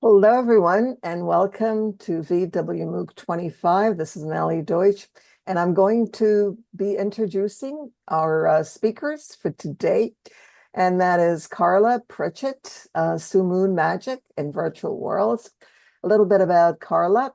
Hello, everyone, and welcome to VWEC 25. This is Nellie Deutsch, and I'm going to be introducing our speakers for today, and that is Carla Pritchett, Suemoon Magic in Virtual Worlds. A little bit about Carla.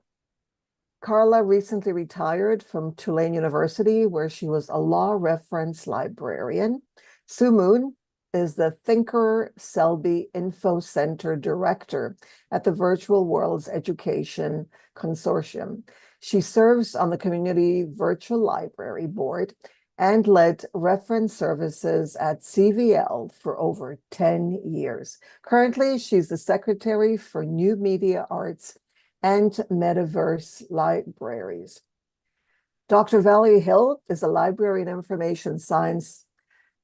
Carla recently retired from Tulane University, where she was a law reference librarian. Suemoon is the Thinkerer Selby Info Center Director at the Virtual Worlds Education Consortium. She serves on the Community Virtual Library Board and led reference services at CVL for over 10 years. Currently, she's the Secretary for New Media Arts and Metaverse Libraries. Dr. Valerie Hill is a library and information science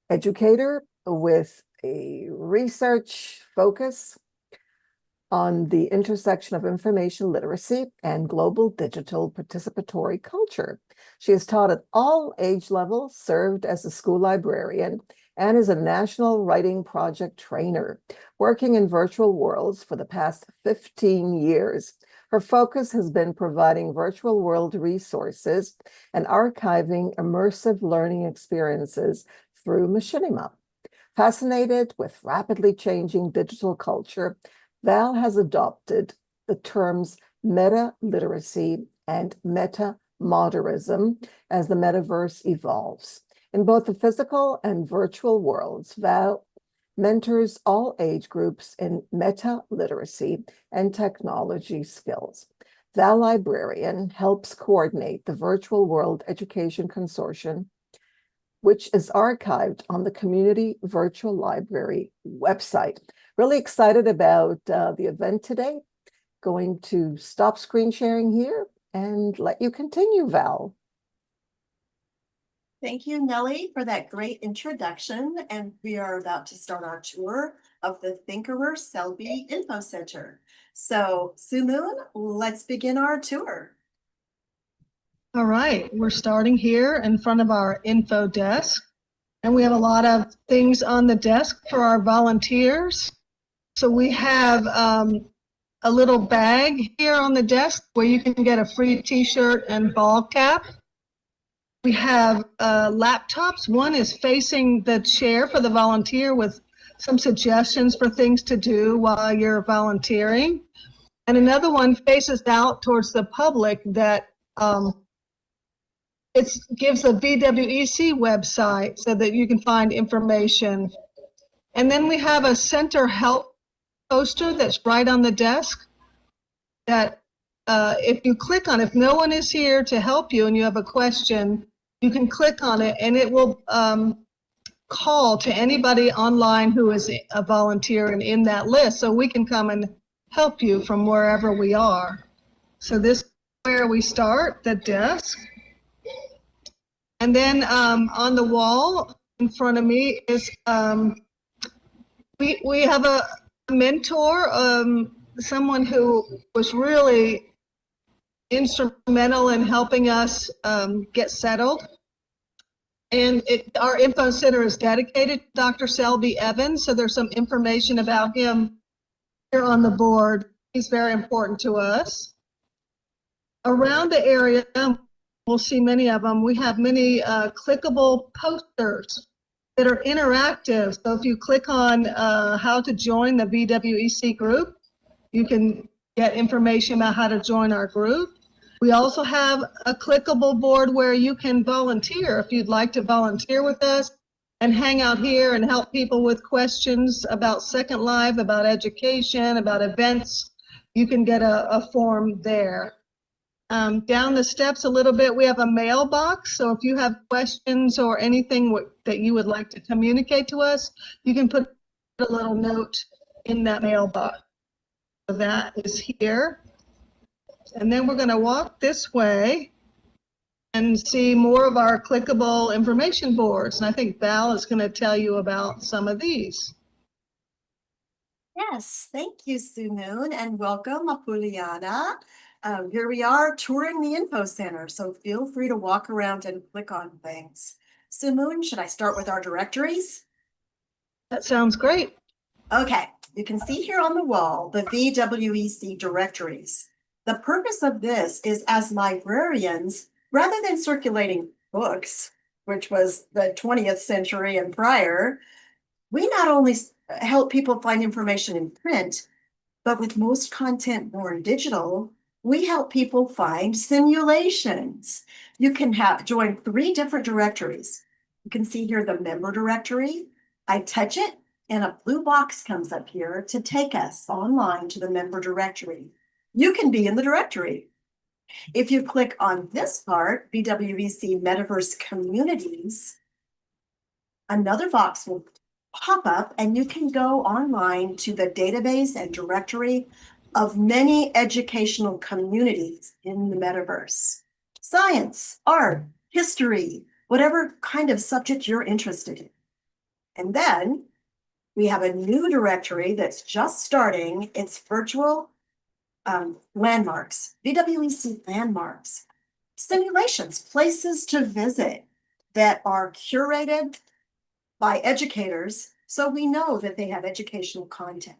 educator with a research focus on the intersection of information literacy and global digital participatory culture. She has taught at all age levels, served as a school librarian, and is a national writing project trainer, working in virtual worlds for the past 15 years. Her focus has been providing virtual world resources and archiving immersive learning experiences through Machinima. Fascinated with rapidly changing digital culture, Val has adopted the terms meta-literacy and meta-modernism as the metaverse evolves. In both the physical and virtual worlds, Val mentors all age groups in meta-literacy and technology skills. Val Librarian helps coordinate the Virtual World Education Consortium, which is archived on the Community Virtual Library website. Really excited about the event today. Going to stop screen sharing here and let you continue, Val. Thank you, Nellie, for that great introduction. And we are about to start our tour of the Thinkerer Selby Info Center. So, Suemoon, let's begin our tour. All right, we're starting here in front of our info desk, and we have a lot of things on the desk for our volunteers. So we have a little bag here on the desk where you can get a free t-shirt and ball cap. We have laptops. One is facing the chair for the volunteer with some suggestions for things to do while you're volunteering. And another one faces out towards the public that it gives a VWEC website so that you can find information. And then we have a center help poster that's right on the desk that if you click on, if no one is here to help you and you have a question, you can click on it and it will call to anybody online who is a volunteer and in that list, so we can come and help you from wherever we are. So this is where we start, the desk. And then on the wall in front of me is, we have a mentor, someone who was really instrumental in helping us get settled. And our info center is dedicated to Dr. Selby Evans, so there's some information about him here on the board. He's very important to us. Around the area, we'll see many of them. We have many clickable posters that are interactive. So if you click on how to join the VWEC group, you can get information about how to join our group. We also have a clickable board where you can volunteer if you'd like to volunteer with us and hang out here and help people with questions about Second Life, about education, about events. You can get a form there. Down the steps a little bit, we have a mailbox. So if you have questions or anything that you would like to communicate to us, you can put a little note in that mailbox. So that is here. And then we're going to walk this way and see more of our clickable information boards. And I think Val is going to tell you about some of these. Yes, thank you, Suemoon, and welcome, Apuliana. Here we are touring the Info Center, so feel free to walk around and click on things. Suemoon, should I start with our directories? That sounds great. Okay, you can see here on the wall, the VWEC Directories. The purpose of this is as librarians, rather than circulating books, which was the 20th century and prior, we not only help people find information in print, but with most content born digital, we help people find simulations. You can join 3 different directories. You can see here the member directory. I touch it and a blue box comes up here to take us online to the member directory. You can be in the directory. If you click on this part, VWEC Metaverse Communities, another box will pop up and you can go online to the database and directory of many educational communities in the metaverse. Science, art, history, whatever kind of subject you're interested in. And then we have a new directory that's just starting. It's virtual landmarks, VWEC landmarks, simulations, places to visit that are curated by educators, so we know that they have educational content.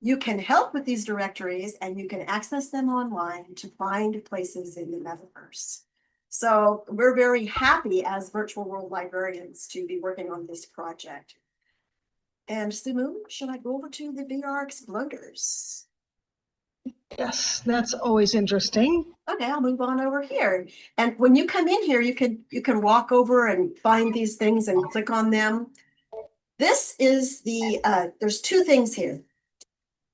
You can help with these directories and you can access them online to find places in the metaverse. So we're very happy as virtual world librarians to be working on this project. And Suemoon, should I go over to the VR Exploders? Yes, that's always interesting. Okay, I'll move on over here. And when you come in here, you can walk over and find these things and click on them. This is the, there's 2 things here.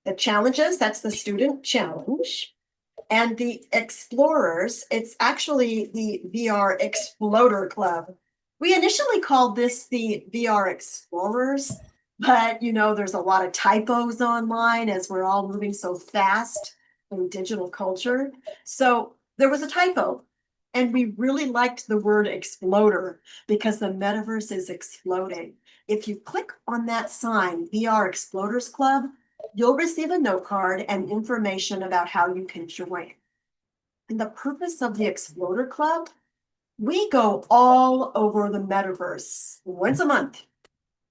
The challenges, that's the student challenge. And the explorers, it's actually the VR Exploder Club. We initially called this the VR Explorers, but you know, there's a lot of typos online as we're all moving so fast in digital culture. So there was a typo and we really liked the word exploder because the metaverse is exploding. If you click on that sign, VR Exploders Club, you'll receive a note card and information about how you can join. And the purpose of the Exploder Club, we go all over the metaverse once a month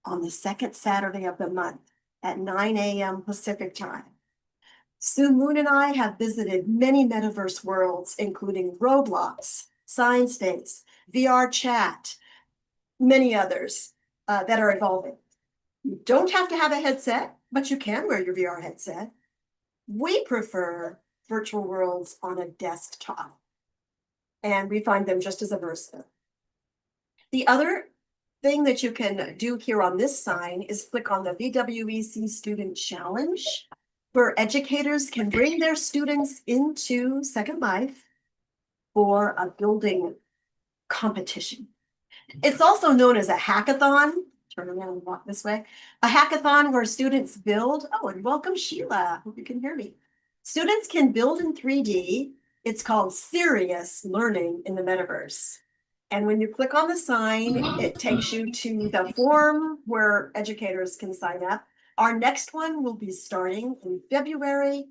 on the 2nd Saturday of the month at 9 a.m. Pacific time. Suemoon and I have visited many metaverse worlds, including Roblox, Science Days, VR Chat, many others that are evolving. You don't have to have a headset, but you can wear your VR headset. We prefer virtual worlds on a desktop, and we find them just as immersive. The other thing that you can do here on this sign is click on the VWEC Student Challenge, where educators can bring their students into Second Life for a building competition. It's also known as a hackathon. Turn around and walk this way. A hackathon where students build. Oh, and welcome, Sheila. Hope you can hear me. Students can build in 3D. It's called serious learning in the metaverse. And when you click on the sign, it takes you to the form where educators can sign up. Our next one will be starting in February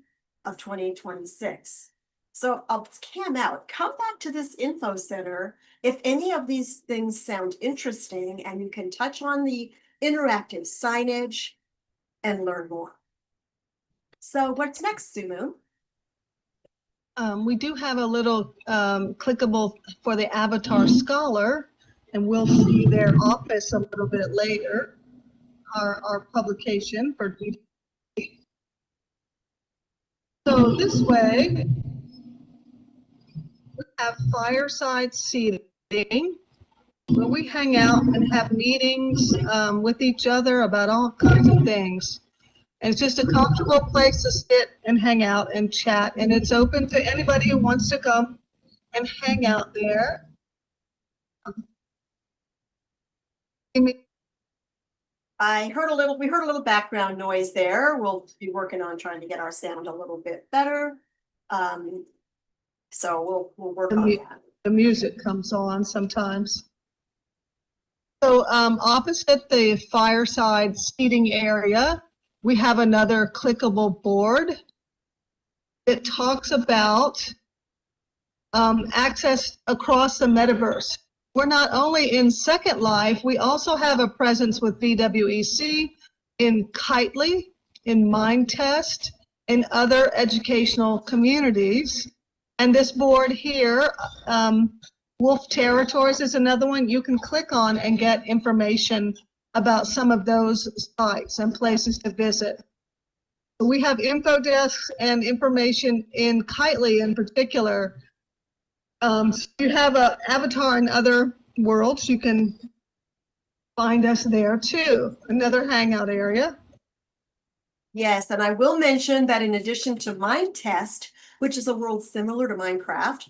of 2026. So I'll cam out. Come back to this info center if any of these things sound interesting, and you can touch on the interactive signage and learn more. So what's next, Suemoon? We do have a little clickable for the Avatar Scholar, and we'll see their office a little bit later, our publication for DVD. So this way, we have fireside seating, where we hang out and have meetings with each other about all kinds of things. And it's just a comfortable place to sit and hang out and chat. And it's open to anybody who wants to come and hang out there. We heard a little background noise there. We'll be working on trying to get our sound a little bit better. So we'll work on that. The music comes on sometimes. So opposite the fireside seating area, we have another clickable board that talks about access across the metaverse. We're not only in Second Life, we also have a presence with VWEC in Kitely in Mind Test and other educational communities. And this board here, Wolf Territories is another one you can click on and get information about some of those sites and places to visit. We have info desks and information in Kitely in particular. So you have an avatar in other worlds, you can find us there too. Another hangout area. Yes, and I will mention that in addition to Mind Test, which is a world similar to Minecraft,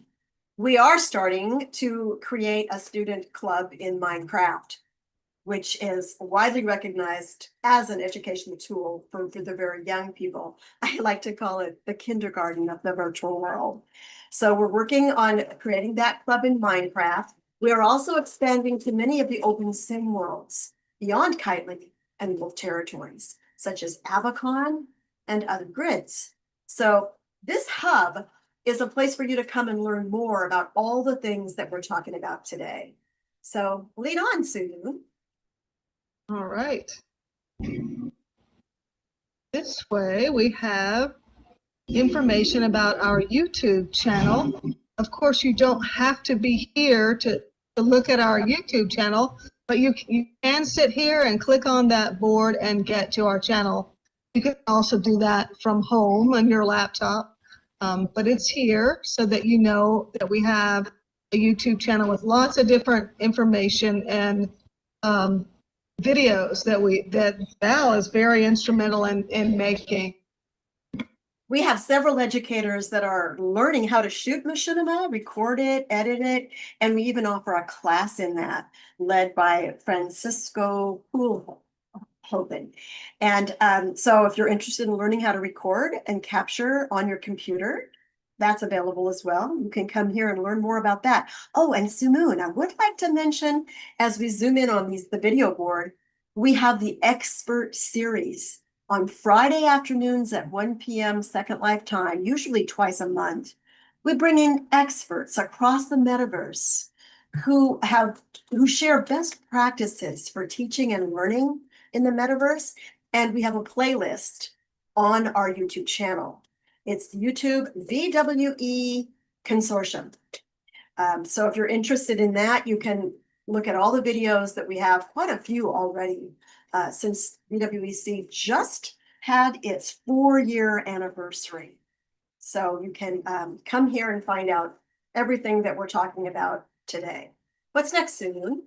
we are starting to create a student club in Minecraft, which is widely recognized as an educational tool for the very young people. I like to call it the kindergarten of the virtual world. So we're working on creating that club in Minecraft. We are also expanding to many of the open sim worlds beyond Kitely and Wolf Territories, such as Avacon and other grids. So this hub is a place for you to come and learn more about all the things that we're talking about today. So lead on, Suemoon. All right. This way we have information about our YouTube channel. Of course, you don't have to be here to look at our YouTube channel, but you can sit here and click on that board and get to our channel. You can also do that from home on your laptop, but it's here so that you know that we have a YouTube channel with lots of different information and videos that Val is very instrumental in making. We have several educators that are learning how to shoot Machinima, record it, edit it, and we even offer a class in that led by Francisco Hogan. And so if you're interested in learning how to record and capture on your computer, that's available as well. You can come here and learn more about that. Oh, and Suemoon, I would like to mention, as we zoom in on the video board, we have the expert series on Friday afternoons at 1 p.m. Second Life time, usually twice a month. We bring in experts across the metaverse who share best practices for teaching and learning in the metaverse. And we have a playlist on our YouTube channel. It's YouTube VWE Consortium. So if you're interested in that, you can look at all the videos that we have, quite a few already, since VWEC just had its 4-year anniversary. So you can come here and find out everything that we're talking about today. What's next, Suemoon?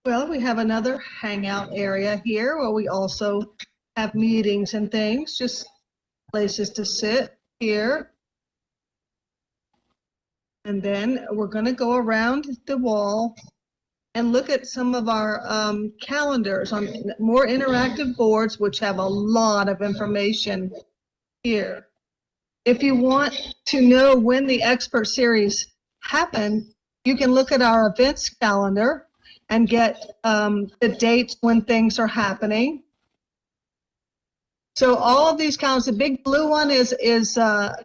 Well, we have another hangout area here where we also have meetings and things, just places to sit here. And then we're going to go around the wall and look at some of our calendars on more interactive boards, which have a lot of information here. If you want to know when the expert series happen, you can look at our events calendar and get the dates when things are happening. So all of these calendars, the big blue one is our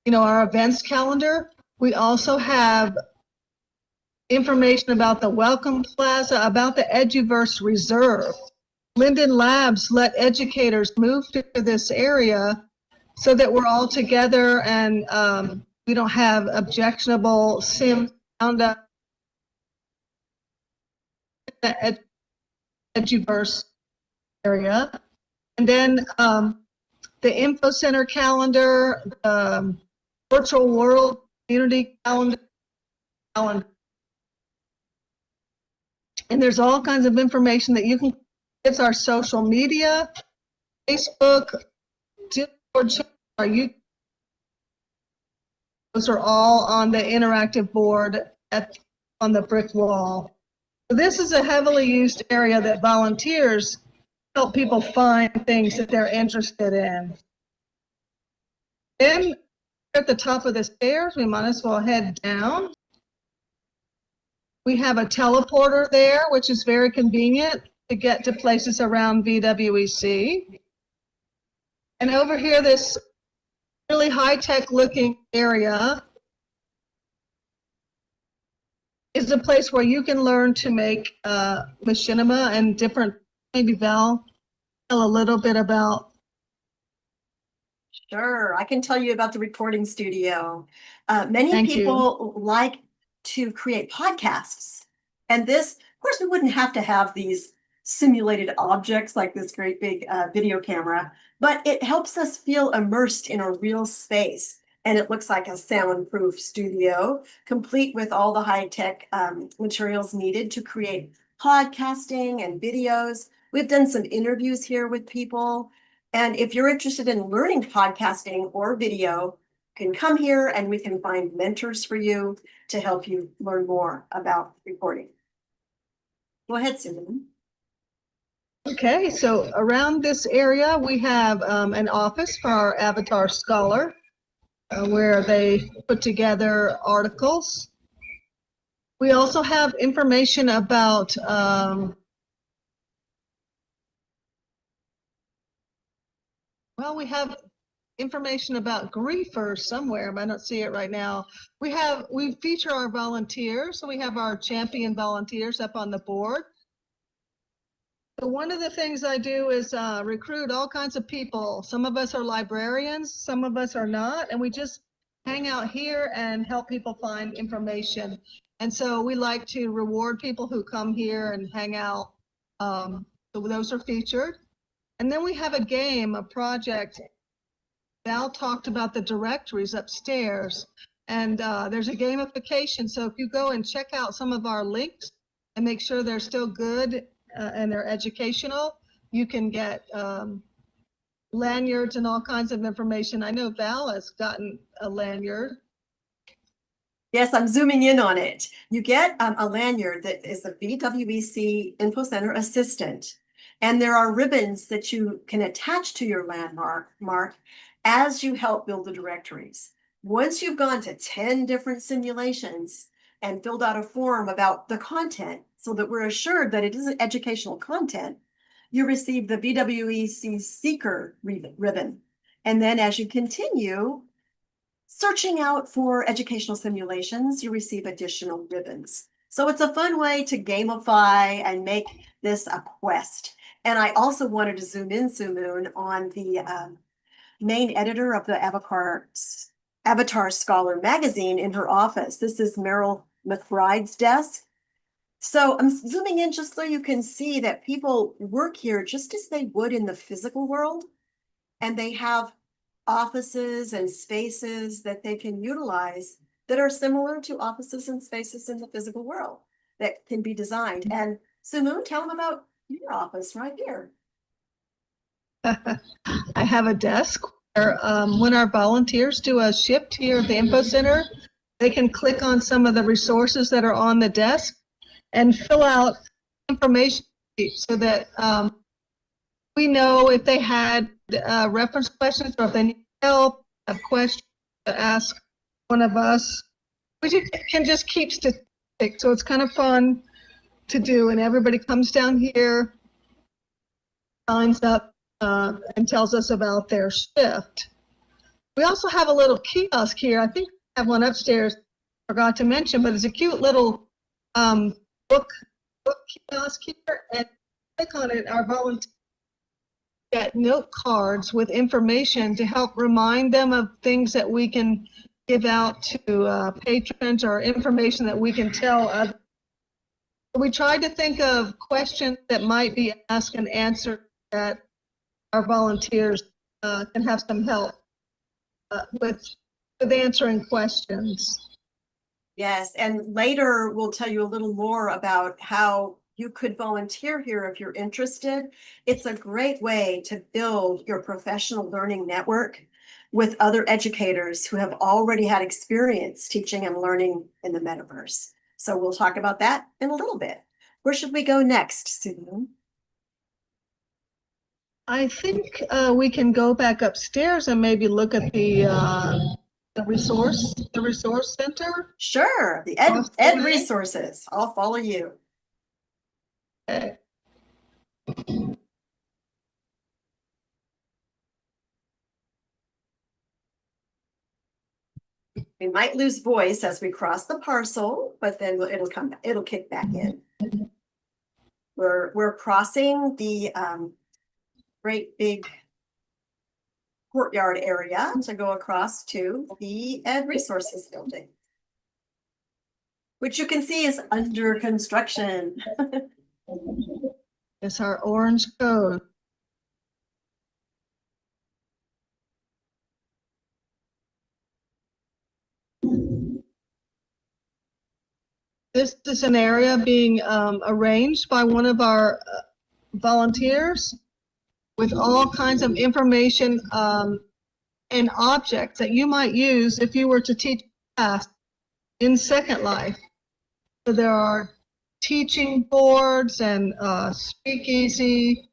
events calendar. We also have information about the Welcome Plaza, about the Eduverse Reserve. Linden Labs let educators move to this area so that we're all together and we don't have objectionable sim around us. The Eduverse area. And then the Info Center calendar, virtual world community calendar. And there's all kinds of information that you can, it's our social media, Facebook, Discord, our YouTube. Those are all on the interactive board on the brick wall. So this is a heavily used area that volunteers help people find things that they're interested in. Then at the top of the stairs, we might as well head down. We have a teleporter there, which is very convenient to get to places around VWEC. And over here, this really high-tech looking area is a place where you can learn to make machinima and different, maybe Val tell a little bit about? Sure, I can tell you about the recording studio. Many Thank you. people like to create podcasts. And this, of course, we wouldn't have to have these simulated objects like this great big video camera, but it helps us feel immersed in a real space. And it looks like a soundproof studio, complete with all the high-tech materials needed to create podcasting and videos. We've done some interviews here with people. And if you're interested in learning podcasting or video, you can come here and we can find mentors for you to help you learn more about recording. Go ahead, Susan. Okay, so around this area, we have an office for our Avatar Scholar, where they put together articles. We also have information about well, we have information about griefers somewhere, but I don't see it right now. We feature our volunteers, so we have our champion volunteers up on the board. So one of the things I do is recruit all kinds of people. Some of us are librarians, some of us are not, and we just hang out here and help people find information. And so we like to reward people who come here and hang out. So those are featured. And then we have a game, a project. Val talked about the directories upstairs, and there's a gamification. So if you go and check out some of our links and make sure they're still good and they're educational, you can get lanyards and all kinds of information. I know Val has gotten a lanyard. Yes, I'm zooming in on it. You get a lanyard that is a VWEC Info Center assistant. And there are ribbons that you can attach to your landmark as you help build the directories. Once you've gone to 10 different simulations and filled out a form about the content so that we're assured that it isn't educational content, you receive the VWEC Seeker ribbon. And then as you continue searching out for educational simulations, you receive additional ribbons. So it's a fun way to gamify and make this a quest. And I also wanted to zoom in, Suemoon, on the main editor of the Avatar Scholar magazine in her office. This is Meryl McBride's desk. So I'm zooming in just so you can see that people work here just as they would in the physical world. And they have offices and spaces that they can utilize that are similar to offices and spaces in the physical world that can be designed. And Suemoon, tell them about your office right here. I have a desk where when our volunteers do a shift here at the Info Center, they can click on some of the resources that are on the desk and fill out information so that we know if they had reference questions or if they need help, have questions to ask one of us. We can just keep statistics, so it's kind of fun to do, and everybody comes down here, signs up, and tells us about their shift. We also have a little kiosk here. I think I have one upstairs, forgot to mention, but it's a cute little book kiosk here, and click on it, our volunteers get note cards with information to help remind them of things that we can give out to patrons or information that we can tell others. We tried to think of questions that might be asked and answered that our volunteers can have some help with answering questions. Yes, and later we'll tell you a little more about how you could volunteer here if you're interested. It's a great way to build your professional learning network with other educators who have already had experience teaching and learning in the metaverse. So we'll talk about that in a little bit. Where should we go next, Susan? I think we can go back upstairs and maybe look at the resource center. Sure, the ed resources. I'll follow you. Okay. We might lose voice as we cross the parcel, but then it'll kick back in. We're crossing the great big courtyard area to go across to the Ed Resources Building, which you can see is under construction. It's our orange code. This is an area being arranged by one of our volunteers with all kinds of information and objects that you might use if you were to teach class in Second Life. So there are teaching boards and speakeasy.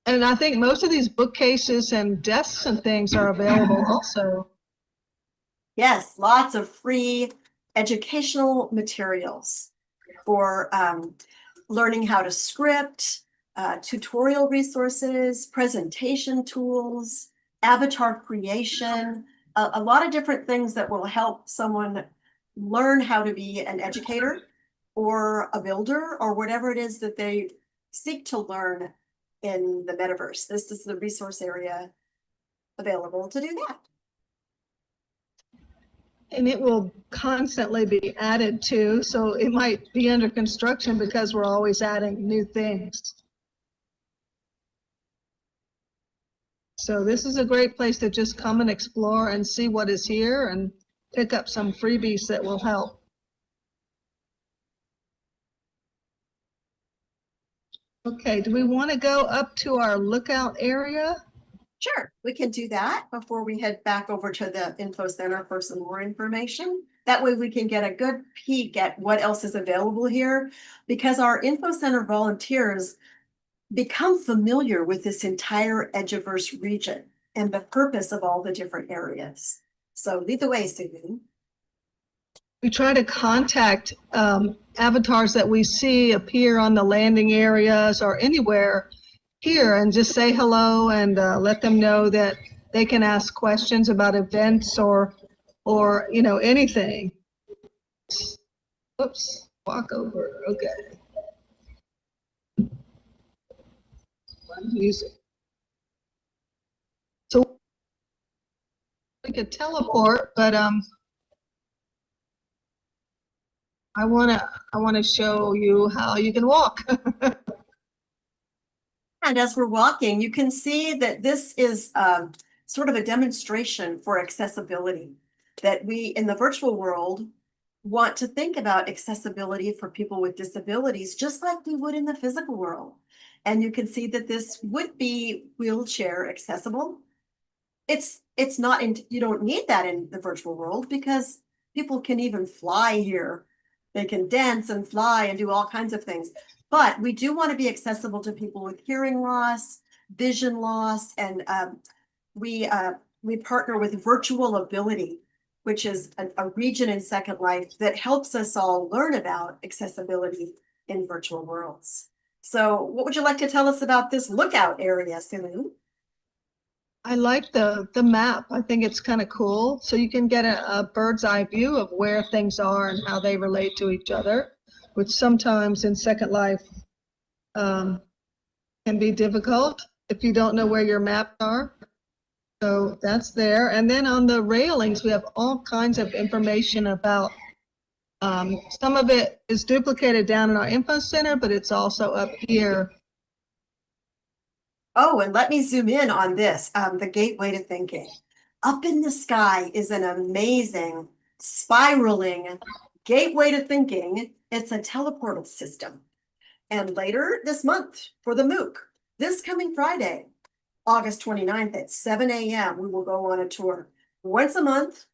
And I think most of these bookcases and desks and things are available also. Yes, lots of free educational materials for learning how to script, tutorial resources, presentation tools, avatar creation, a lot of different things that will help someone learn how to be an educator or a builder or whatever it is that they seek to learn in the metaverse. This is the resource area available to do that. And it will constantly be added to, so it might be under construction because we're always adding new things. So this is a great place to just come and explore and see what is here and pick up some freebies that will help. Okay, do we want to go up to our lookout area? Sure, we can do that before we head back over to the info center for some more information. That way we can get a good peek at what else is available here, because our info center volunteers become familiar with this entire Edgeverse region and the purpose of all the different areas. So lead the way, Suemoon. We try to contact avatars that we see appear on the landing areas or anywhere here and just say hello and let them know that they can ask questions about events or you know, anything. Oops, walk over, okay. Music. So we could teleport, but I wanna show you how you can walk. And as we're walking, you can see that this is sort of a demonstration for accessibility, that we in the virtual world want to think about accessibility for people with disabilities, just like we would in the physical world. And you can see that this would be wheelchair accessible. It's not, you don't need that in the virtual world because people can even fly here. They can dance and fly and do all kinds of things. But we do want to be accessible to people with hearing loss, vision loss, and we partner with Virtual Ability, which is a region in Second Life that helps us all learn about accessibility in virtual worlds. So what would you like to tell us about this lookout area, Suemoon? I like the map. I think it's kind of cool. So you can get a bird's eye view of where things are and how they relate to each other, which sometimes in Second Life can be difficult if you don't know where your maps are. So that's there. And then on the railings, we have all kinds of information about, some of it is duplicated down in our info center, but it's also up here. Oh, and let me zoom in on this, the gateway to thinking. Up in the sky is an amazing spiraling gateway to thinking. It's a teleportal system. And later this month for the MOOC, this coming Friday, August 29th at 7 a.m., we will go on a tour once a month.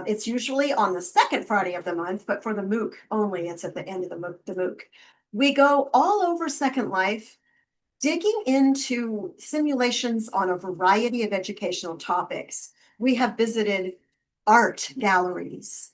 It's usually on the second Friday of the month, but for the MOOC only, it's at the end of the MOOC. We go all over Second Life, digging into simulations on a variety of educational topics. We have visited art galleries,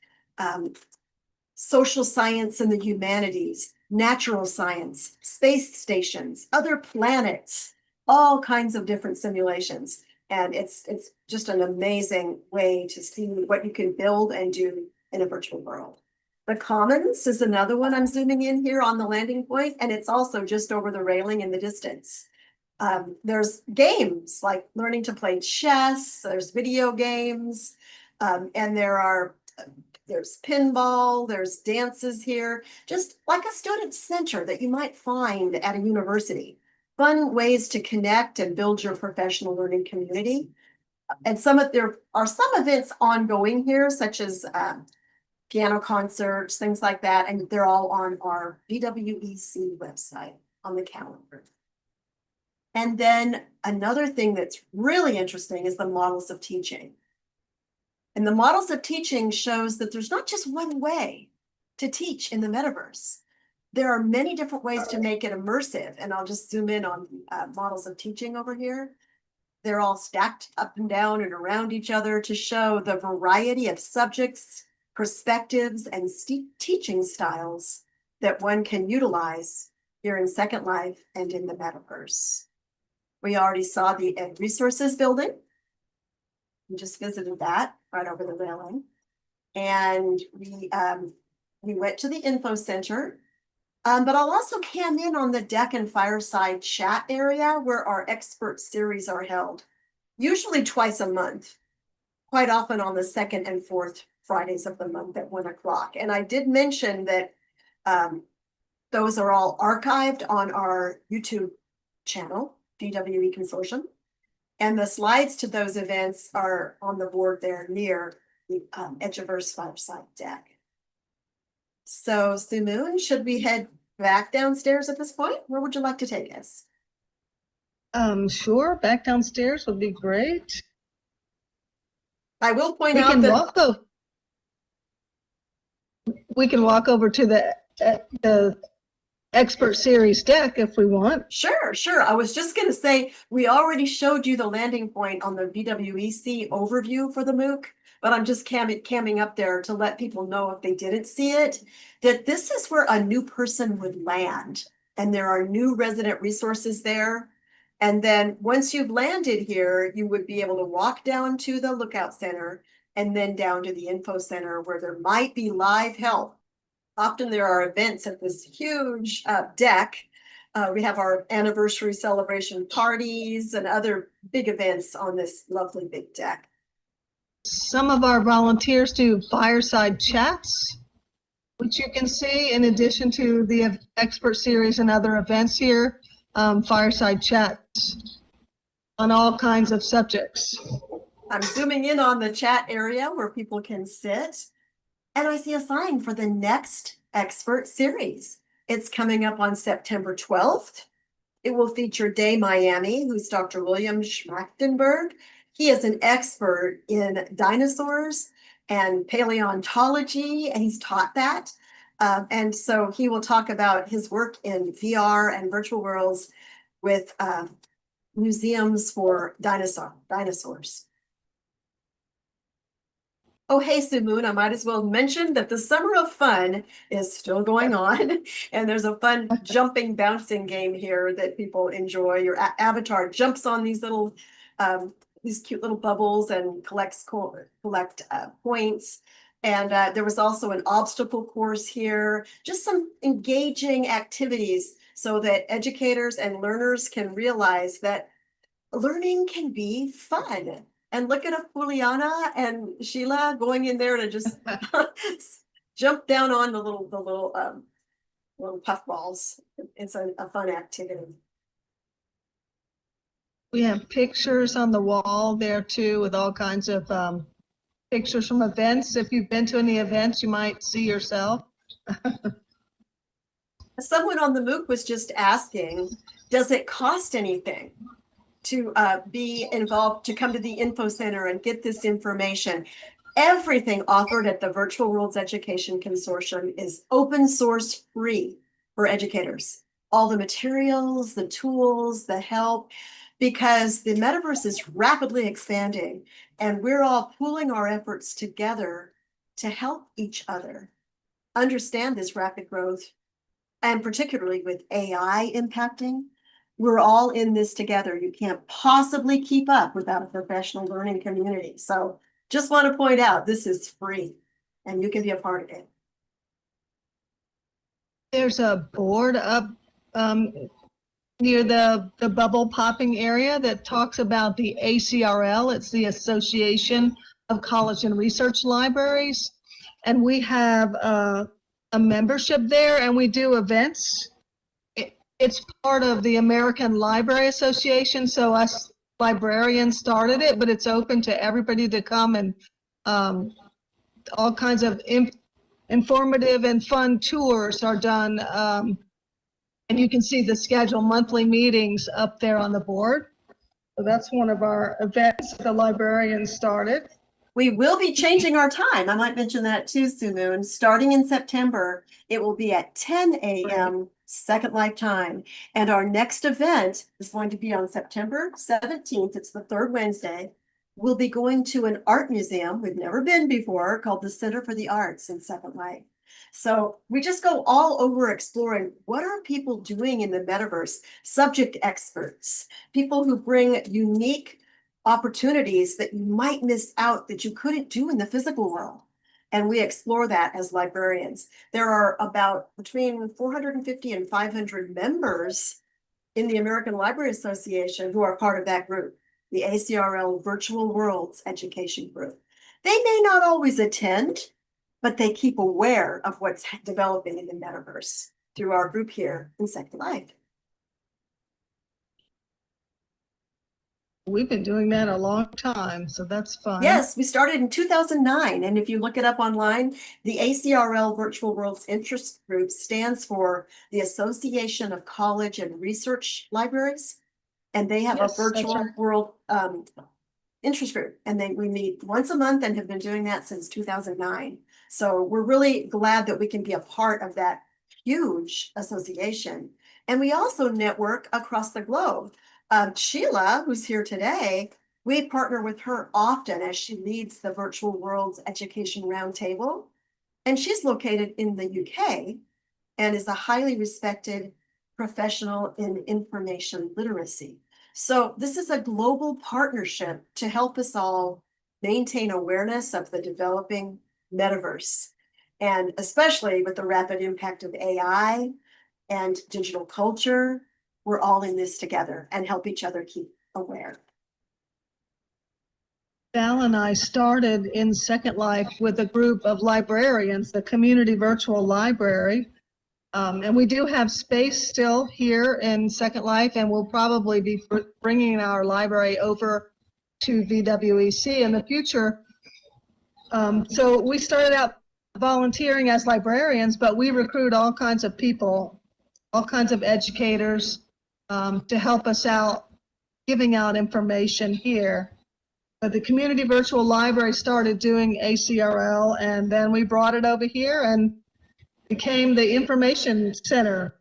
social science and the humanities, natural science, space stations, other planets, all kinds of different simulations. And it's just an amazing way to see what you can build and do in a virtual world. The Commons is another one I'm zooming in here on the landing point, and it's also just over the railing in the distance. There's games like learning to play chess, there's video games, and there's pinball, there's dances here, just like a student center that you might find at a university. Fun ways to connect and build your professional learning community. And there are some events ongoing here, such as piano concerts, things like that, and they're all on our VWEC website on the calendar. And then another thing that's really interesting is the models of teaching. And the models of teaching shows that there's not just one way to teach in the metaverse. There are many different ways to make it immersive, and I'll just zoom in on models of teaching over here. They're all stacked up and down and around each other to show the variety of subjects, perspectives, and teaching styles that one can utilize here in Second Life and in the metaverse. We already saw the Ed Resources building. We just visited that right over the railing. And we went to the info center. But I'll also cam in on the deck and fireside chat area where our expert series are held, usually twice a month, quite often on the second and fourth Fridays of the month at 1 o'clock. And I did mention that those are all archived on our YouTube channel, VWE Consortium. And the slides to those events are on the board there near the Edgeverse Fireside deck. So Suemoon, should we head back downstairs at this point? Where would you like to take us? Sure, back downstairs would be great. I will point We out can that walk over. We can walk over to the expert series deck if we want. Sure. I was just going to say, we already showed you the landing point on the VWEC overview for the MOOC, but I'm just camming up there to let people know if they didn't see it, that this is where a new person would land. And there are new resident resources there. And then once you've landed here, you would be able to walk down to the Lookout Center and then down to the Info Center where there might be live help. Often there are events at this huge deck. We have our anniversary celebration parties and other big events on this lovely big deck. Some of our volunteers do fireside chats, which you can see in addition to the expert series and other events here, fireside chats on all kinds of subjects. I'm zooming in on the chat area where people can sit. And I see a sign for the next expert series. It's coming up on September 12th. It will feature Day Miami, who's Dr. William Schmachtenberg. He is an expert in dinosaurs and paleontology, and he's taught that. And so he will talk about his work in VR and virtual worlds with museums for dinosaurs. Oh, hey, Suemoon, I might as well mention that the Summer of Fun is still going on. And there's a fun jumping, bouncing game here that people enjoy. Your avatar jumps on these little, these cute little bubbles and collect points. And there was also an obstacle course here, just some engaging activities so that educators and learners can realize that learning can be fun. And look at Juliana and Sheila going in there to just jump down on the little puff balls. It's a fun activity. We have pictures on the wall there too with all kinds of pictures from events. If you've been to any events, you might see yourself. Someone on the MOOC was just asking, does it cost anything to be involved, to come to the Info Center and get this information? Everything offered at the Virtual Worlds Education Consortium is open source free for educators. All the materials, the tools, the help, because the metaverse is rapidly expanding and we're all pooling our efforts together to help each other understand this rapid growth, and particularly with AI impacting. We're all in this together. You can't possibly keep up without a professional learning community. So just want to point out, this is free and you can be a part of it. There's a board up near the bubble popping area that talks about the ACRL. It's the Association of College and Research Libraries. And we have a membership there, and we do events. It's part of the American Library Association, so us librarians started it, but it's open to everybody to come, and all kinds of informative and fun tours are done. And you can see the schedule, monthly meetings up there on the board. So that's one of our events the librarians started. We will be changing our time. I might mention that too, Suemoon. Starting in September, it will be at 10 a.m. Second Life time. And our next event is going to be on September 17th. It's the third Wednesday. We'll be going to an art museum we've never been before called the Center for the Arts in Second Life. So we just go all over exploring what are people doing in the metaverse, subject experts, people who bring unique opportunities that you might miss out that you couldn't do in the physical world. And we explore that as librarians. There are about between 450 and 500 members in the American Library Association who are part of that group, the ACRL Virtual Worlds Education Group. They may not always attend, but they keep aware of what's developing in the metaverse through our group here in Second Life. We've been doing that a long time, so that's fun. Yes, we started in 2009. And if you look it up online, the ACRL Virtual Worlds Interest Group stands for the Association of College and Research Libraries. And they have Yes, a virtual that's right. world interest group. And we meet once a month and have been doing that since 2009. So we're really glad that we can be a part of that huge association. And we also network across the globe. Sheila, who's here today, we partner with her often as she leads the Virtual Worlds Education Roundtable. And she's located in the UK and is a highly respected professional in information literacy. So this is a global partnership to help us all maintain awareness of the developing metaverse, and especially with the rapid impact of AI and digital culture. We're all in this together and help each other keep aware. Val and I started in Second Life with a group of librarians, the Community Virtual Library. And we do have space still here in Second Life, and we'll probably be bringing our library over to VWEC in the future. So we started out volunteering as librarians, but we recruit all kinds of people, all kinds of educators, to help us out, giving out information here. But the Community Virtual Library started doing ACRL, and then we brought it over here and became the information center.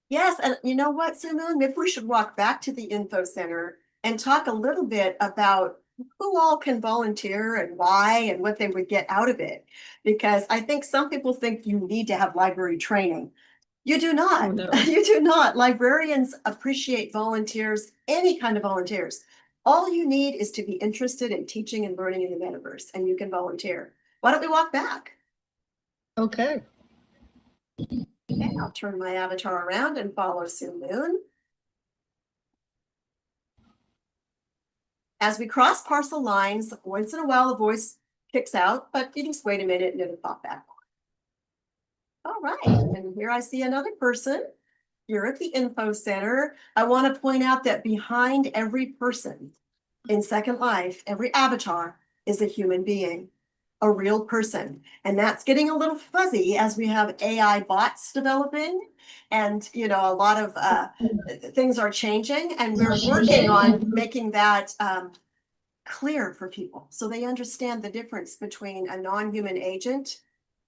Yes, and you know what, Suemoon, maybe we should walk back to the info center and talk a little bit about who all can volunteer and why and what they would get out of it. Because I think some people think you need to have library training. You do not. Oh, no. You do not. Librarians appreciate volunteers, any kind of volunteers. All you need is to be interested in teaching and learning in the metaverse, and you can volunteer. Why don't we walk back? Okay. Okay, I'll turn my avatar around and follow Suemoon. As we cross parcel lines, once in a while the voice kicks out, but you just wait a minute and it'll pop back. All right, and here I see another person. You're at the info center. I want to point out that behind every person in Second Life, every avatar is a human being, a real person. And that's getting a little fuzzy as we have AI bots developing. And, you know, a lot of things are changing, and we're working on making that clear for people so they understand the difference between a non-human agent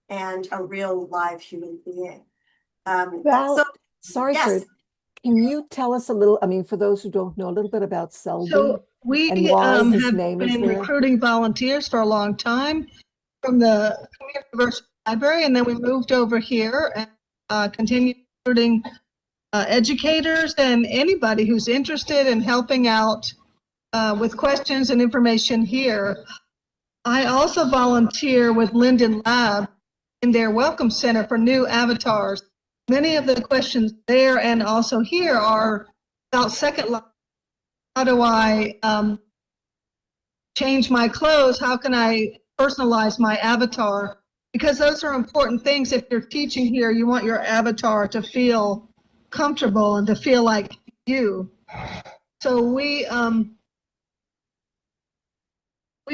and a real live human being. Val, sorry, yes. can you tell us a little, I mean, for those who don't know, a little bit about Selby? So we and why have his name is been there? recruiting volunteers for a long time from the Community Virtual Library, and then we moved over here and continued recruiting educators and anybody who's interested in helping out with questions and information here. I also volunteer with Linden Lab in their welcome center for new avatars. Many of the questions there and also here are about Second Life. How do I change my clothes? How can I personalize my avatar? Because those are important things. If you're teaching here, you want your avatar to feel comfortable and to feel like you. So we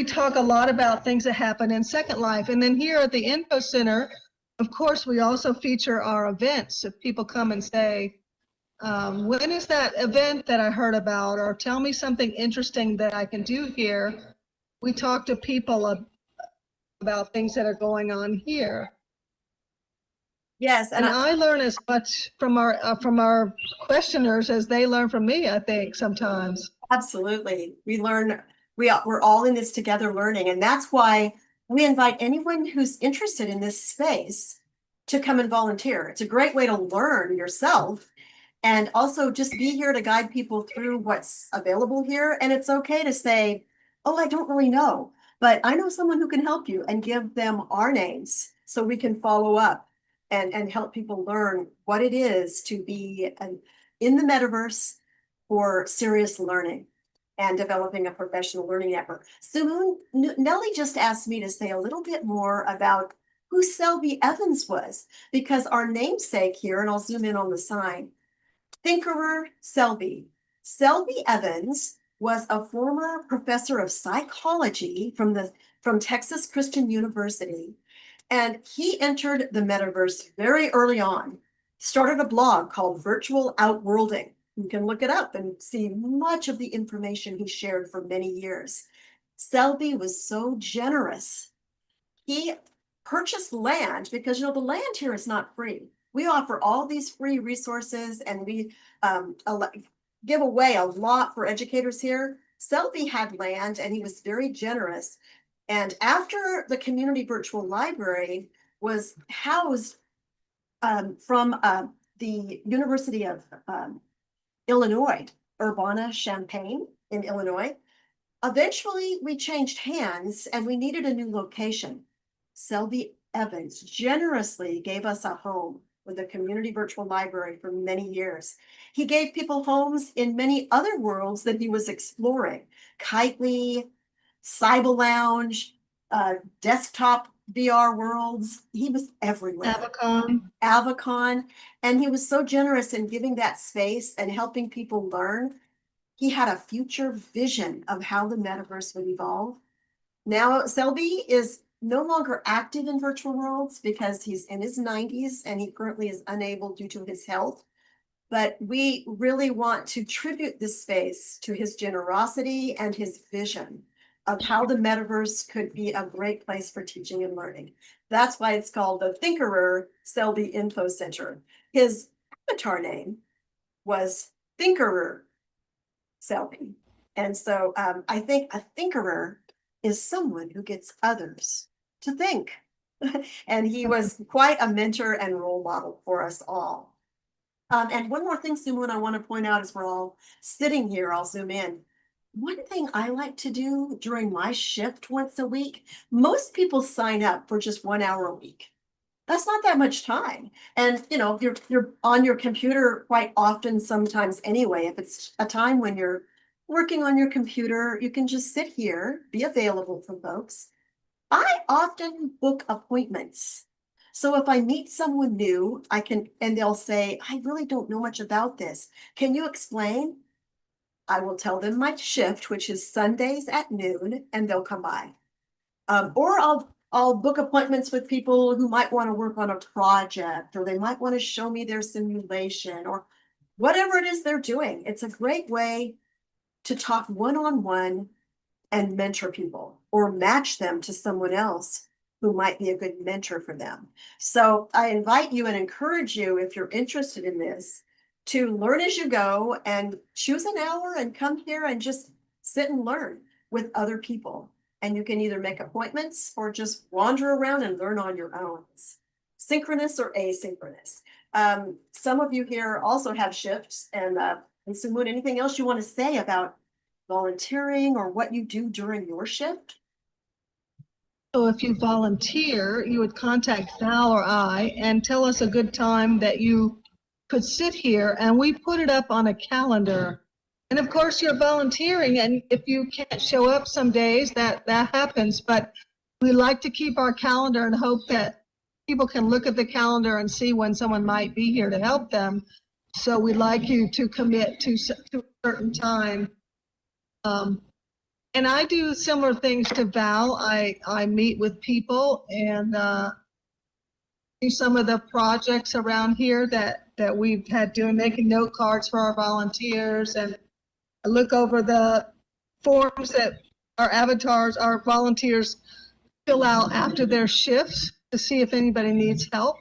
talk a lot about things that happen in Second Life. And then here at the Info Center, of course, we also feature our events. If people come and say, when is that event that I heard about? Or tell me something interesting that I can do here. We talk to people about things that are going on here. Yes, And I learn as much from our questioners as they learn from me, I think, sometimes. absolutely. We learn, we're all in this together learning, and that's why we invite anyone who's interested in this space to come and volunteer. It's a great way to learn yourself and also just be here to guide people through what's available here. And it's okay to say, oh, I don't really know, but I know someone who can help you, and give them our names so we can follow up and help people learn what it is to be in the metaverse for serious learning and developing a professional learning network. So Nellie just asked me to say a little bit more about who Selby Evans was, because our namesake here, and I'll zoom in on the sign, Thinkerer Selby. Selby Evans was a former professor of psychology from Texas Christian University, and he entered the metaverse very early on. Started a blog called Virtual Outworlding. You can look it up and see much of the information he shared for many years. Selby was so generous. He purchased land because, the land here is not free. We offer all these free resources, and we give away a lot for educators here. Selby had land, and he was very generous. And after the community virtual library was housed from the University of Illinois, Urbana-Champaign in Illinois, eventually we changed hands and we needed a new location. Selby Evans generously gave us a home with the community virtual library for many years. He gave people homes in many other worlds that he was exploring. Kitely, Cyber Lounge, desktop VR worlds. He was everywhere. Avacon. And he was so generous in giving that space and helping people learn. He had a future vision of how the metaverse would evolve. Now, Selby is no longer active in virtual worlds because he's in his 90s and he currently is unable due to his health. But we really want to tribute this space to his generosity and his vision of how the metaverse could be a great place for teaching and learning. That's why it's called the Thinkerer Selby Info Center. His avatar name was Thinkerer Selby. And so I think a thinkerer is someone who gets others to think. And he was quite a mentor and role model for us all. And one more thing, Suemoon, I want to point out as we're all sitting here, I'll zoom in. One thing I like to do during my shift once a week, most people sign up for just 1 hour a week. That's not that much time. And you're on your computer quite often sometimes anyway. If it's a time when you're working on your computer, you can just sit here, be available for folks. I often book appointments. So if I meet someone new, and they'll say, I really don't know much about this. Can you explain? I will tell them my shift, which is Sundays at noon, and they'll come by. Or I'll book appointments with people who might want to work on a project, or they might want to show me their simulation, or whatever it is they're doing. It's a great way to talk one-on-one and mentor people, or match them to someone else who might be a good mentor for them. So I invite you and encourage you, if you're interested in this, to learn as you go and choose an hour and come here and just sit and learn with other people. And you can either make appointments or just wander around and learn on your own. It's synchronous or asynchronous. Some of you here also have shifts, and Suemoon, anything else you want to say about volunteering or what you do during your shift? So if you volunteer, you would contact Val or I and tell us a good time that you could sit here, and we put it up on a calendar. And of course, you're volunteering, and if you can't show up some days, that happens. But we like to keep our calendar and hope that people can look at the calendar and see when someone might be here to help them. So we'd like you to commit to a certain time. And I do similar things to Val. I meet with people and do some of the projects around here that we've had doing, making note cards for our volunteers, and I look over the forms that our avatars, our volunteers fill out after their shifts to see if anybody needs help.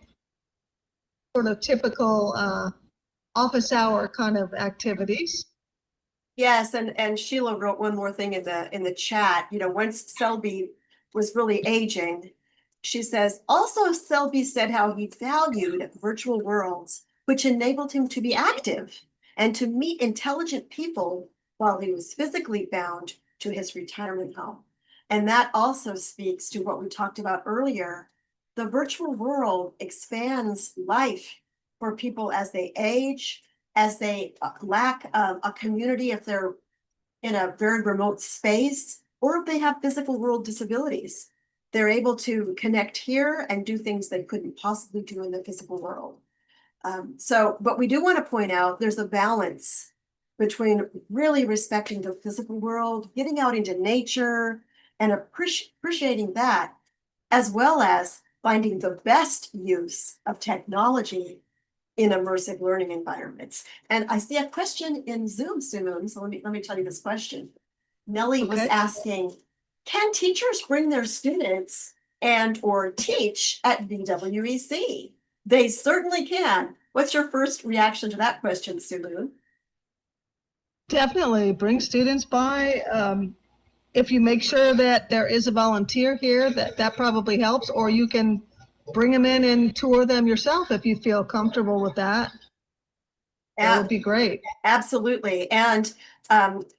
Sort of typical office hour kind of activities. Yes, and Sheila wrote one more thing in the chat. You know, once Selby was really aging, she says, also Selby said how he valued virtual worlds, which enabled him to be active and to meet intelligent people while he was physically bound to his retirement home. And that also speaks to what we talked about earlier. The virtual world expands life for people as they age, as they lack a community, if they're in a very remote space, or if they have physical world disabilities. They're able to connect here and do things they couldn't possibly do in the physical world. But we do want to point out there's a balance between really respecting the physical world, getting out into nature, and appreciating that, as well as finding the best use of technology in immersive learning environments. And I see a question in Zoom, Suemoon, so let me tell you this question. Nellie was asking, can teachers bring their students and or teach at VWEC? They certainly can. What's your first reaction to that question, Suemoon? Definitely bring students by. If you make sure that there is a volunteer here, that probably helps, or you can bring them in and tour them yourself if you feel comfortable with that. That would be great. Absolutely. And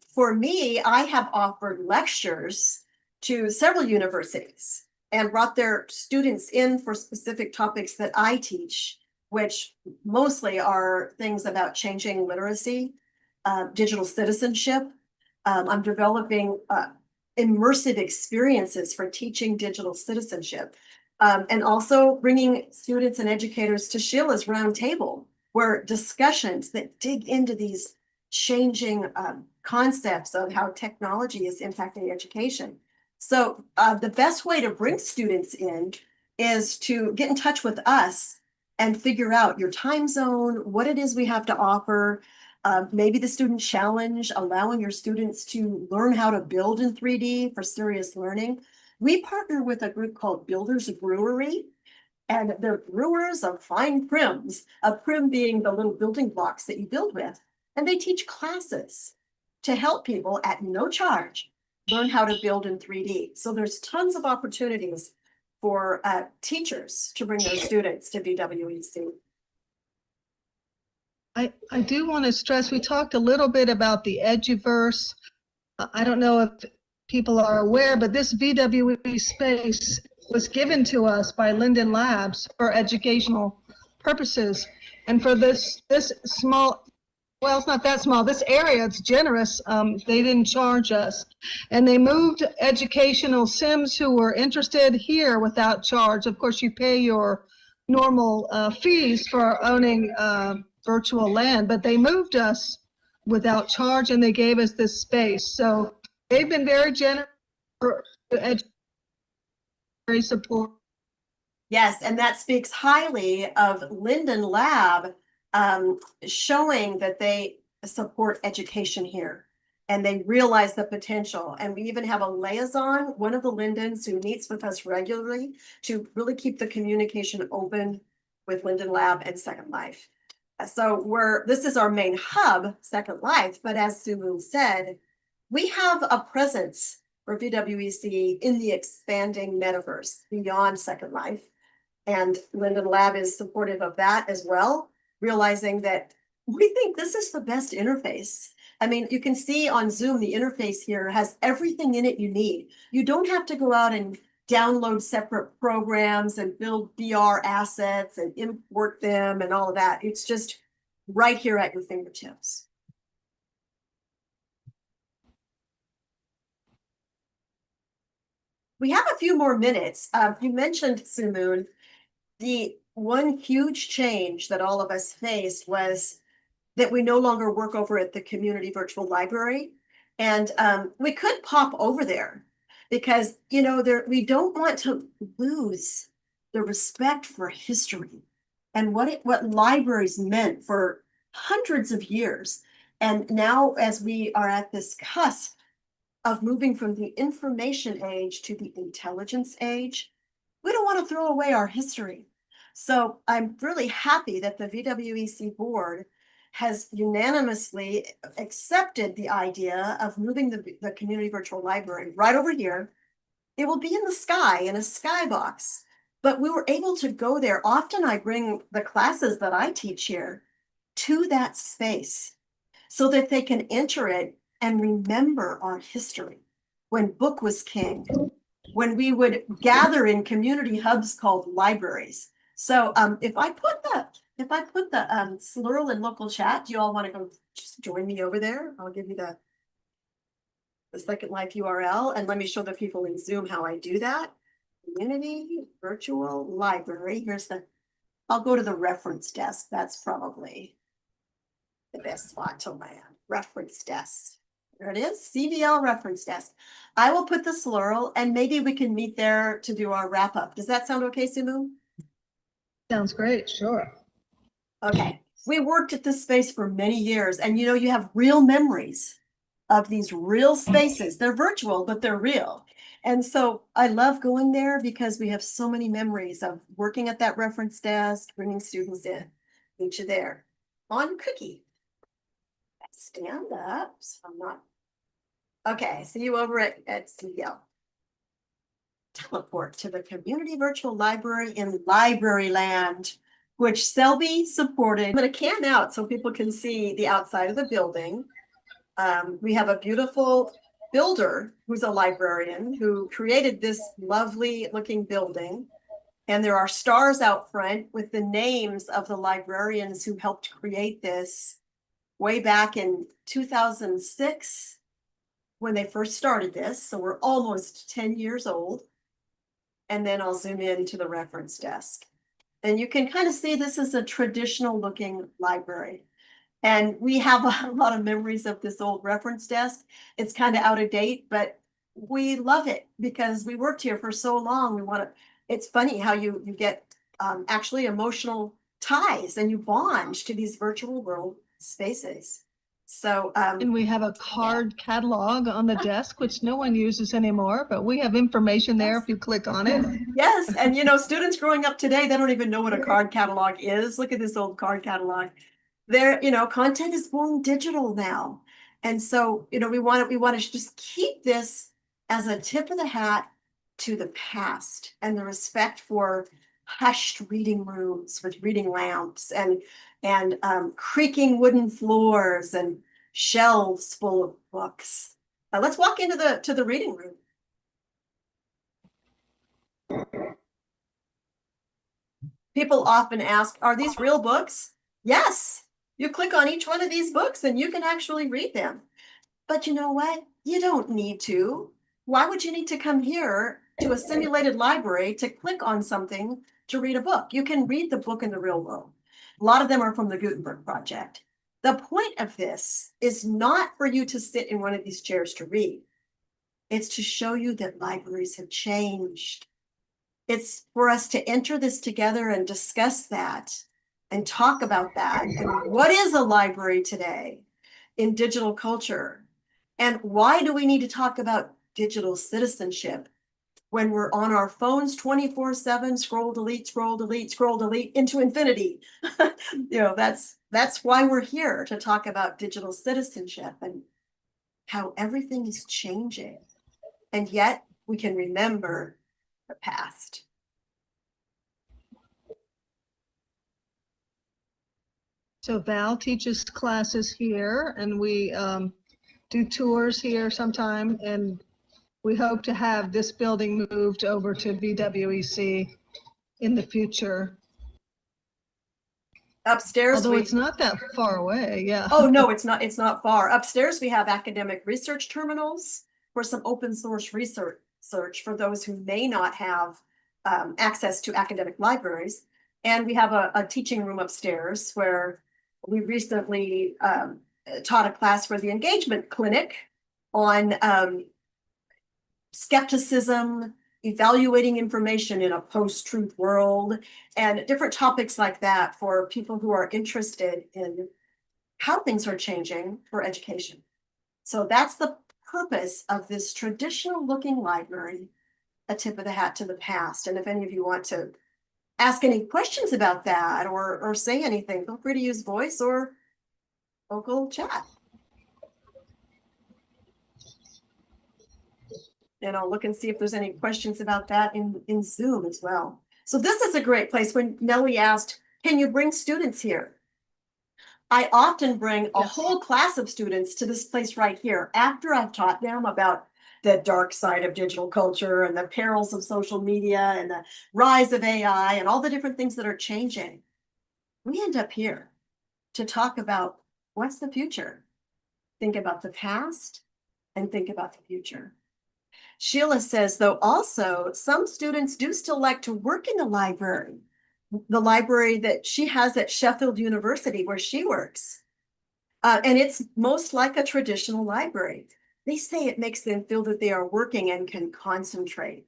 for me, I have offered lectures to several universities and brought their students in for specific topics that I teach, which mostly are things about changing literacy, digital citizenship. I'm developing immersive experiences for teaching digital citizenship, and also bringing students and educators to Sheila's roundtable, where discussions that dig into these changing concepts of how technology is impacting education. So the best way to bring students in is to get in touch with us and figure out your time zone, what it is we have to offer, maybe the student challenge, allowing your students to learn how to build in 3D for serious learning. We partner with a group called Builders Brewery, and they're brewers of fine prims, a prim being the little building blocks that you build with. And they teach classes to help people at no charge learn how to build in 3D. So there's tons of opportunities for teachers to bring their students to VWEC. I do want to stress, we talked a little bit about the Eduverse. I don't know if people are aware, but this VWE space was given to us by Linden Labs for educational purposes. And for this small, well, it's not that small, this area, it's generous. They didn't charge us. And they moved educational Sims who were interested here without charge. Of course, you pay your normal fees for owning virtual land, but they moved us without charge and they gave us this space. So they've been very generous for very support. Yes, and that speaks highly of Linden Lab, showing that they support education here and they realize the potential. And we even have a liaison, one of the Lindens, who meets with us regularly to really keep the communication open with Linden Lab and Second Life. So this is our main hub, Second Life, but as Suemoon said, we have a presence for VWEC in the expanding metaverse beyond Second Life. And Linden Lab is supportive of that as well, realizing that we think this is the best interface. I mean, you can see on Zoom, the interface here has everything in it you need. You don't have to go out and download separate programs and build VR assets and import them and all of that. It's just right here at your fingertips. We have a few more minutes. You mentioned, Suemoon, the one huge change that all of us faced was that we no longer work over at the community virtual library. And we could pop over there because, you know, we don't want to lose the respect for history and what libraries meant for hundreds of years. And now as we are at this cusp of moving from the information age to the intelligence age, we don't want to throw away our history. So I'm really happy that the VWEC board has unanimously accepted the idea of moving the community virtual library right over here. It will be in the sky, in a skybox, but we were able to go there. Often I bring the classes that I teach here to that space so that they can enter it and remember our history. When book was king, when we would gather in community hubs called libraries. So if I put the Slurl in local chat, do you all want to go just join me over there? I'll give you the Second Life URL, and let me show the people in Zoom how I do that. Community virtual library. I'll go to the reference desk. That's probably the best spot to land. Reference desk. There it is, CVL reference desk. I will put the Slurl and maybe we can meet there to do our wrap up. Does that sound okay, Suemoon? Sounds great, sure. Okay, we worked at this space for many years and you know, you have real memories of these real spaces. They're virtual, but they're real. And so I love going there because we have so many memories of working at that reference desk, bringing students in. Meet you there on Cookie. Stand up, so I'm not. Okay, see you over at CVL. Teleport to the community virtual library in Library Land, which Selby supported. I'm going to cam out so people can see the outside of the building. We have a beautiful builder who's a librarian who created this lovely looking building. And there are stars out front with the names of the librarians who helped create this way back in 2006 when they first started this. So we're almost 10 years old. And then I'll zoom in to the reference desk. And you can kind of see this is a traditional looking library. And we have a lot of memories of this old reference desk. It's kind of out of date, but we love it because we worked here for so long. It's funny how you get actually emotional ties and you bond to these virtual world spaces. So and we have a card catalog on the desk, which no one uses anymore, but we have information there if you click on it. Yes, and you know, students growing up today, they don't even know what a card catalog is. Look at this old card catalog. You know, content is born digital now. And so, you know, we want to just keep this as a tip of the hat to the past and the respect for hushed reading rooms with reading lamps and creaking wooden floors and shelves full of books. Let's walk into the reading room. People often ask, are these real books? Yes. You click on each one of these books and you can actually read them. But you know what? You don't need to. Why would you need to come here to a simulated library to click on something to read a book? You can read the book in the real world. A lot of them are from the Gutenberg Project. The point of this is not for you to sit in one of these chairs to read. It's to show you that libraries have changed. It's for us to enter this together and discuss that and talk about that. And what is a library today in digital culture? And why do we need to talk about digital citizenship when we're on our phones 24/7, scroll, delete, scroll, delete, scroll, delete into infinity? You know, that's why we're here, to talk about digital citizenship and how everything is changing. And yet we can remember the past. So Val teaches classes here and we do tours here sometime, and we hope to have this building moved over to VWEC in the future. Upstairs, Although we, it's not that far away, yeah. oh, no, it's not far. Upstairs, we have academic research terminals for some open source research for those who may not have access to academic libraries. And we have a teaching room upstairs where we recently taught a class for the engagement clinic on skepticism, evaluating information in a post-truth world, and different topics like that for people who are interested in how things are changing for education. So that's the purpose of this traditional looking library, a tip of the hat to the past. And if any of you want to ask any questions about that or say anything, feel free to use voice or vocal chat. And I'll look and see if there's any questions about that in Zoom as well. So this is a great place. When Nellie asked, can you bring students here? I often bring a whole class of students to this place right here after I've taught them about the dark side of digital culture and the perils of social media and the rise of AI and all the different things that are changing. We end up here to talk about what's the future. Think about the past and think about the future. Sheila says, though, also, some students do still like to work in the library that she has at Sheffield University where she works. And it's most like a traditional library. They say it makes them feel that they are working and can concentrate.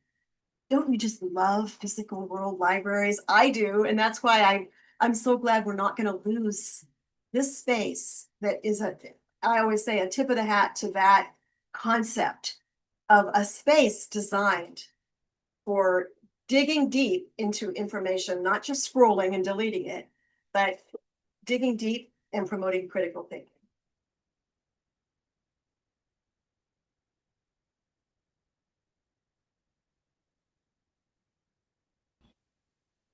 Don't you just love physical world libraries? I do, and that's why I'm so glad we're not going to lose this space that is I always say, a tip of the hat to that concept of a space designed for digging deep into information, not just scrolling and deleting it, but digging deep and promoting critical thinking.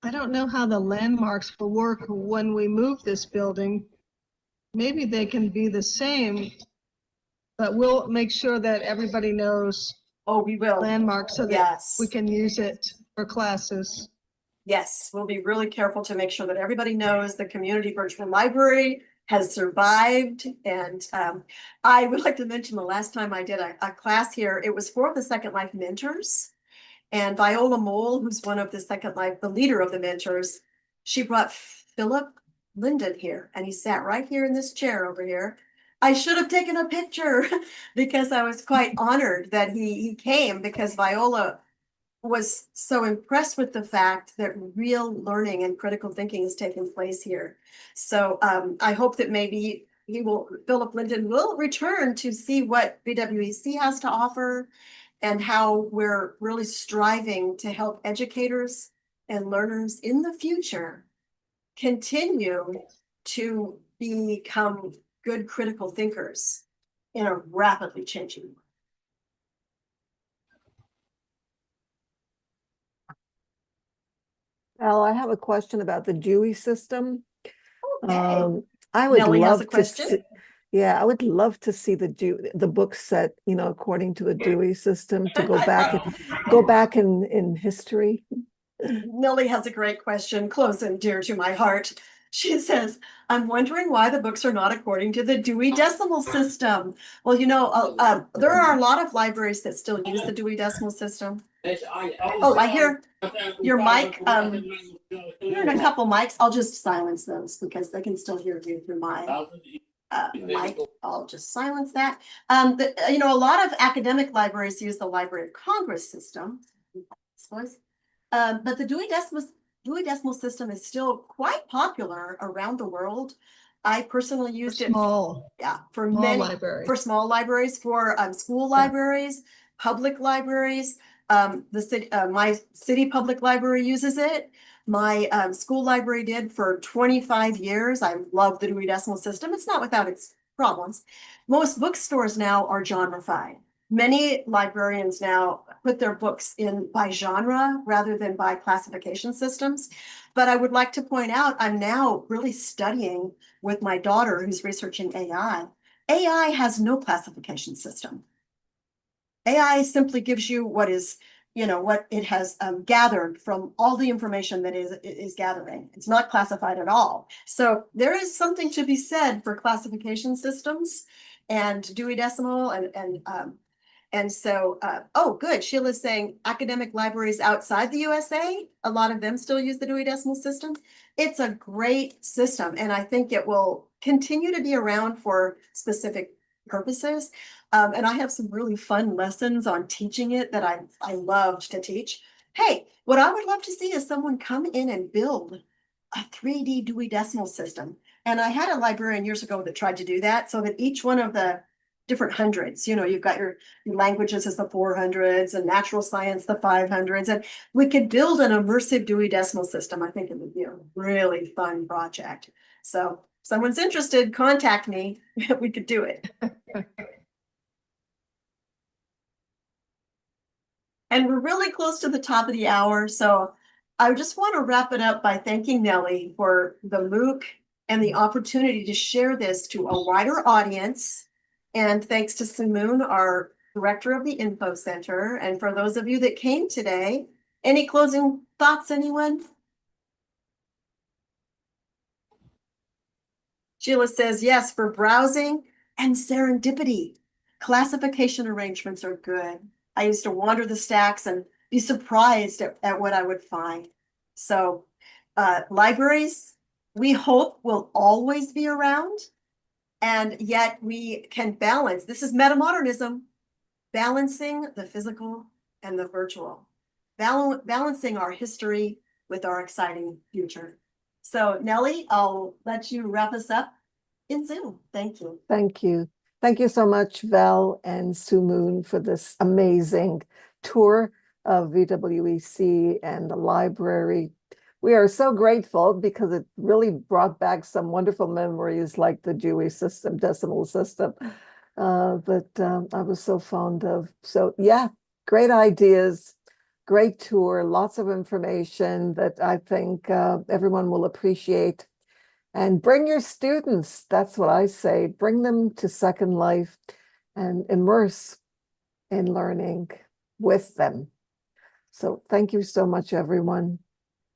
I don't know how the landmarks will work when we move this building. Maybe they can be the same, but we'll make sure that everybody knows Oh, we will. landmarks so that Yes. we can use it for classes. Yes, we'll be really careful to make sure that everybody knows the community virtual library has survived. And I would like to mention the last time I did a class here, it was for the Second Life mentors. And Viola Mole, who's one of the Second Life, the leader of the mentors, she brought Philip Linden here, and he sat right here in this chair over here. I should have taken a picture because I was quite honored that he came, because Viola was so impressed with the fact that real learning and critical thinking is taking place here. So I hope that maybe Philip Linden will return to see what VWEC has to offer and how we're really striving to help educators and learners in the future continue to become good critical thinkers in a rapidly changing world. Al, I have a question about the Dewey system. Okay. I would Nellie has love a to question? see, yeah, I would love to see the book set, according to the Dewey system, to go back in history. Nellie has a great question, close and dear to my heart. She says, I'm wondering why the books are not according to the Dewey Decimal System. Well, there are a lot of libraries that still use the Dewey Decimal System. Oh, I hear your mic. Hearing a couple mics. I'll just silence those because they can still hear you through my mic. I'll just silence that. A lot of academic libraries use the Library of Congress system. But the Dewey Decimal System is still quite popular around the world. I personally used it for small libraries, for school libraries, public libraries. My city public library uses it. My school library did for 25 years. I love the Dewey Decimal System. It's not without its problems. Most bookstores now are genreified. Many librarians now put their books in by genre rather than by classification systems. But I would like to point out, I'm now really studying with my daughter who's researching AI. AI has no classification system. AI simply gives you what is, what it has gathered from all the information that is gathering. It's not classified at all. So there is something to be said for classification systems and Dewey Decimal and so, oh, good. Sheila's saying academic libraries outside the USA, a lot of them still use the Dewey Decimal System. It's a great system, and I think it will continue to be around for specific purposes. And I have some really fun lessons on teaching it that I loved to teach. Hey, what I would love to see is someone come in and build a 3D Dewey Decimal System. And I had a librarian years ago that tried to do that so that each one of the different hundreds, you've got your languages as the 400s and natural science, the 500s, and we could build an immersive Dewey Decimal System. I think it would be a really fun project. So if someone's interested, contact me. We could do it. And we're really close to the top of the hour. So I just want to wrap it up by thanking Nellie for the MOOC and the opportunity to share this to a wider audience. And thanks to Suemoon, our director of the Info Center. And for those of you that came today, any closing thoughts, anyone? Sheila says, yes, for browsing and serendipity. Classification arrangements are good. I used to wander the stacks and be surprised at what I would find. So libraries, we hope, will always be around. And yet we can balance, this is metamodernism, balancing the physical and the virtual, balancing our history with our exciting future. So Nellie, I'll let you wrap us up in Zoom. Thank you. Thank you. Thank you so much, Val and Suemoon, for this amazing tour of VWEC and the library. We are so grateful because it really brought back some wonderful memories like the Dewey system, decimal system, that I was so fond of. So yeah, great ideas, great tour, lots of information that I think everyone will appreciate. And bring your students, that's what I say, bring them to Second Life and immerse in learning with them. So thank you so much, everyone.